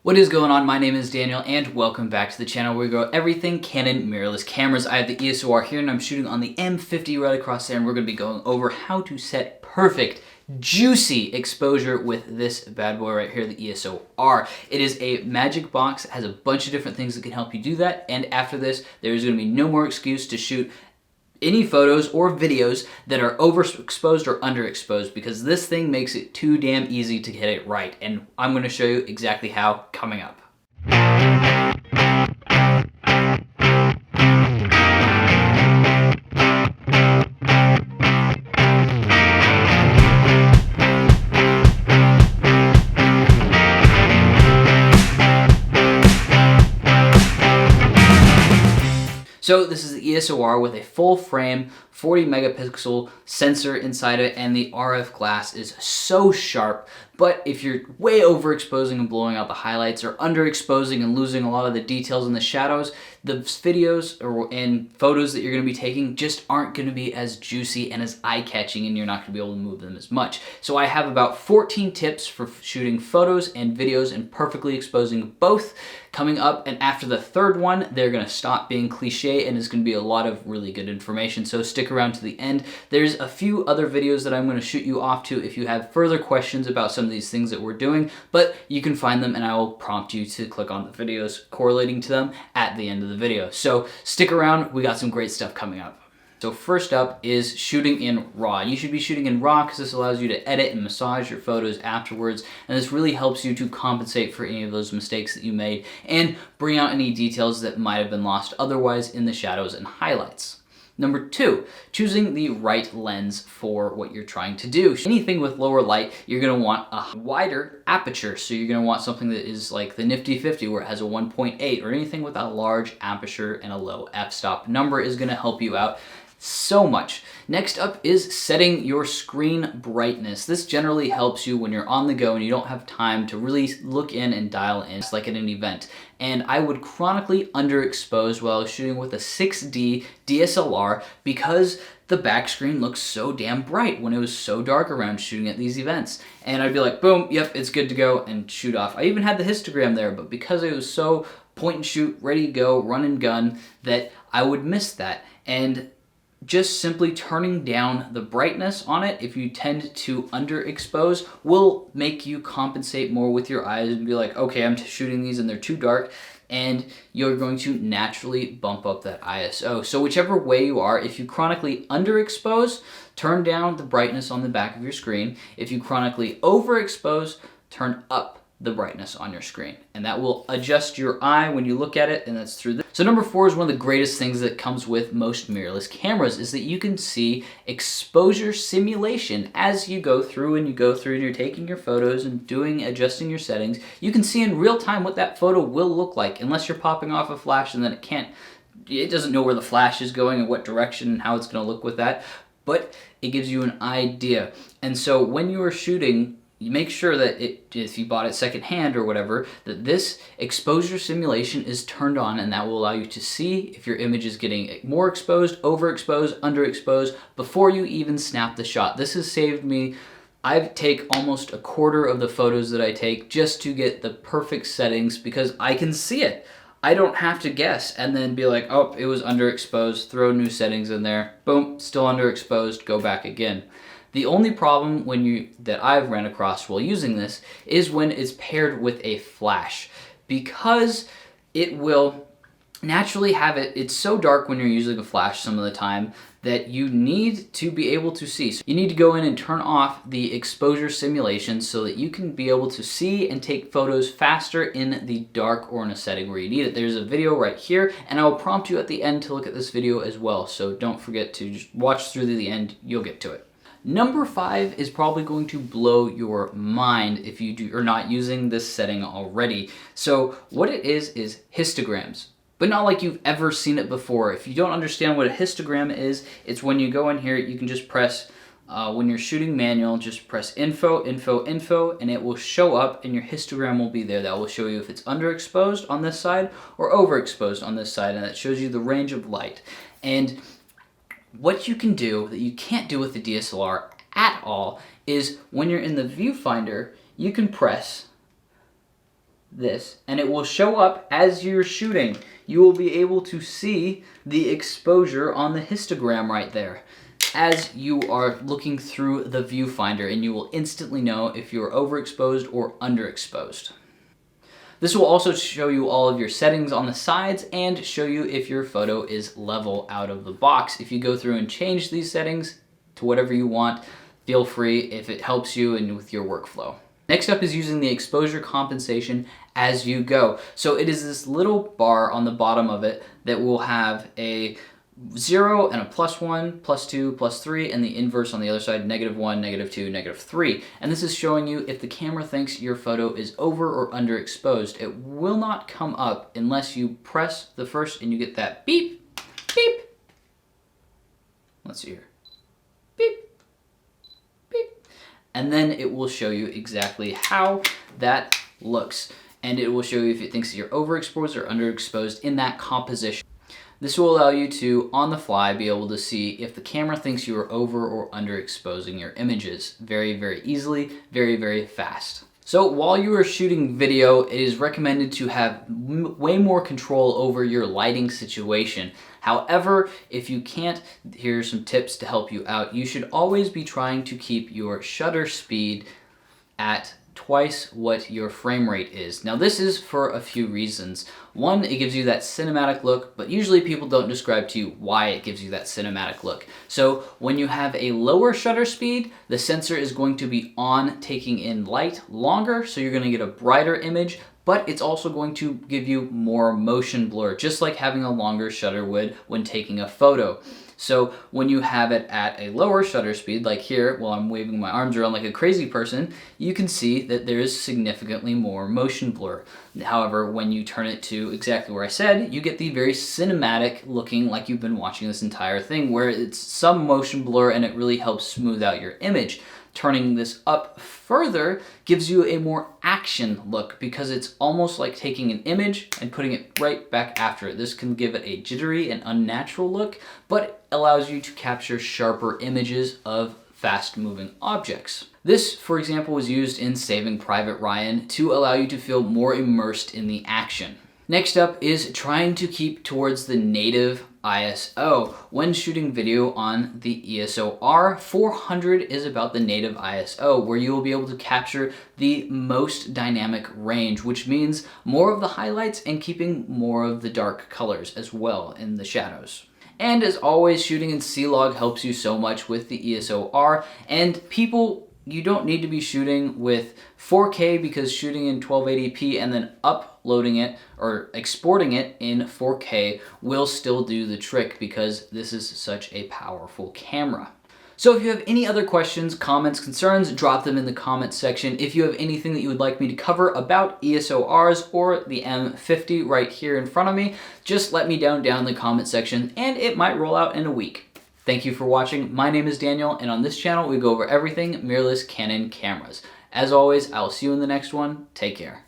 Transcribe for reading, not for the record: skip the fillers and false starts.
What is going on? My name is Daniel and welcome back to the channel where we go everything Canon mirrorless cameras. I have the EOS R here and I'm shooting on the M50 right across there, and we're going to be going over how to set perfect juicy exposure with this bad boy right here, the EOS R. It is a magic box. It has a bunch of different things that can help you do that, and after this there's going to be no more excuse to shoot any photos or videos that are overexposed or underexposed, because this thing makes it too damn easy to get it right, and I'm going to show you exactly how coming up. So this is the EOS R with a full frame, 40 megapixel sensor inside it, and the RF glass is so sharp. But if you're way overexposing and blowing out the highlights, or underexposing and losing a lot of the details in the shadows, the videos and photos that you're going to be taking just aren't going to be as juicy and as eye-catching, and you're not going to be able to move them as much. So I have about 14 tips for shooting photos and videos and perfectly exposing both coming up, and after the third one, they're going to stop being cliche and it's going to be a lot of really good information. So stick around to the end. There's a few other videos that I'm going to shoot you off to if you have further questions about some of these things that we're doing, but you can find them and I will prompt you to click on the videos correlating to them at the end of the video. So stick around, we got some great stuff coming up. So first up is shooting in RAW. You should be shooting in RAW because this allows you to edit and massage your photos afterwards, and this really helps you to compensate for any of those mistakes that you made and bring out any details that might have been lost otherwise in the shadows and highlights. Number 2, choosing the right lens for what you're trying to do. Anything with lower light, you're going to want a wider aperture. So you're going to want something that is like the Nifty 50 where it has a 1.8, or anything with a large aperture and a low f-stop number is going to help you out so much. Next up is setting your screen brightness. This generally helps you when you're on the go and you don't have time to really look in and dial in. It's like at an event. And I would chronically underexpose while I was shooting with a 6D DSLR because the back screen looks so damn bright when it was so dark around shooting at these events. And I'd be like, boom, yep, it's good to go, and shoot off. I even had the histogram there, but because it was so point and shoot, ready to go, run and gun, that I would miss that. And just simply turning down the brightness on it, if you tend to underexpose, will make you compensate more with your eyes and be like, okay, I'm shooting these and they're too dark, and you're going to naturally bump up that ISO. So whichever way you are, if you chronically underexpose, turn down the brightness on the back of your screen. If you chronically overexpose, turn up the brightness on your screen, and that will adjust your eye when you look at it, and that's through this. So number 4 is one of the greatest things that comes with most mirrorless cameras, is that you can see exposure simulation as you go through and you're taking your photos and adjusting your settings. You can see in real time what that photo will look like, unless you're popping off a flash and then it doesn't know where the flash is going and what direction and how it's going to look with that, but it gives you an idea. And so when you are shooting, you make sure that if you bought it secondhand or whatever, that this exposure simulation is turned on, and that will allow you to see if your image is getting more exposed, overexposed, underexposed before you even snap the shot. This has saved me. I take almost a quarter of the photos that I take just to get the perfect settings, because I can see it. I don't have to guess and then be like, oh, it was underexposed, throw new settings in there, boom, still underexposed, go back again. The only problem that I've ran across while using this is when it's paired with a flash, because it will naturally have it's so dark when you're using a flash some of the time that you need to be able to see. So you need to go in and turn off the exposure simulation so that you can be able to see and take photos faster in the dark or in a setting where you need it. There's a video right here, and I will prompt you at the end to look at this video as well. So don't forget to just watch through to the end, you'll get to it. Number 5 is probably going to blow your mind if you are not using this setting already. So what it is histograms, but not like you've ever seen it before. If you don't understand what a histogram is, it's when you go in here, you can just press, when you're shooting manual, just press info, info, info, and it will show up and your histogram will be there. That will show you if it's underexposed on this side or overexposed on this side, and that shows you the range of light. And what you can do that you can't do with the DSLR at all is when you're in the viewfinder, you can press this, and it will show up as you're shooting. You will be able to see the exposure on the histogram right there as you are looking through the viewfinder, and you will instantly know if you're overexposed or underexposed. This will also show you all of your settings on the sides and show you if your photo is level out of the box. If you go through and change these settings to whatever you want, feel free if it helps you and with your workflow. Next up is using the exposure compensation as you go. So it is this little bar on the bottom of it that will have a 0 and a +1, +2, +3, and the inverse on the other side, -1, -2, -3. And this is showing you if the camera thinks your photo is over or underexposed. It will not come up unless you press the first and you get that beep, beep. Let's see here. Beep, beep. And then it will show you exactly how that looks. And it will show you if it thinks you're overexposed or underexposed in that composition. This will allow you to, on the fly, be able to see if the camera thinks you are over or underexposing your images very, very easily, very, very fast. So while you are shooting video, it is recommended to have way more control over your lighting situation. However, if you can't, here's some tips to help you out. You should always be trying to keep your shutter speed at twice what your frame rate is. Now this is for a few reasons. One, it gives you that cinematic look, but usually people don't describe to you why it gives you that cinematic look. So when you have a lower shutter speed, the sensor is going to be on taking in light longer, so you're going to get a brighter image, but it's also going to give you more motion blur, just like having a longer shutter would when taking a photo. So when you have it at a lower shutter speed, like here, while I'm waving my arms around like a crazy person, you can see that there is significantly more motion blur. However, when you turn it to exactly where I said, you get the very cinematic looking like you've been watching this entire thing, where it's some motion blur and it really helps smooth out your image. Turning this up further gives you a more action look because it's almost like taking an image and putting it right back after it. This can give it a jittery and unnatural look, but it allows you to capture sharper images of fast-moving objects. This, for example, was used in Saving Private Ryan to allow you to feel more immersed in the action. Next up is trying to keep towards the native ISO. When shooting video on the EOS R, 400 is about the native ISO, where you will be able to capture the most dynamic range, which means more of the highlights and keeping more of the dark colors as well in the shadows. And as always, shooting in C-Log helps you so much with the EOS R, and you don't need to be shooting with 4K because shooting in 1280p and then uploading it or exporting it in 4K will still do the trick because this is such a powerful camera. So if you have any other questions, comments, concerns, drop them in the comments section. If you have anything that you would like me to cover about EOS Rs or the M50 right here in front of me, just let me down in the comment section and it might roll out in a week. Thank you for watching. My name is Daniel, and on this channel we go over everything mirrorless Canon cameras. As always, I will see you in the next one. Take care.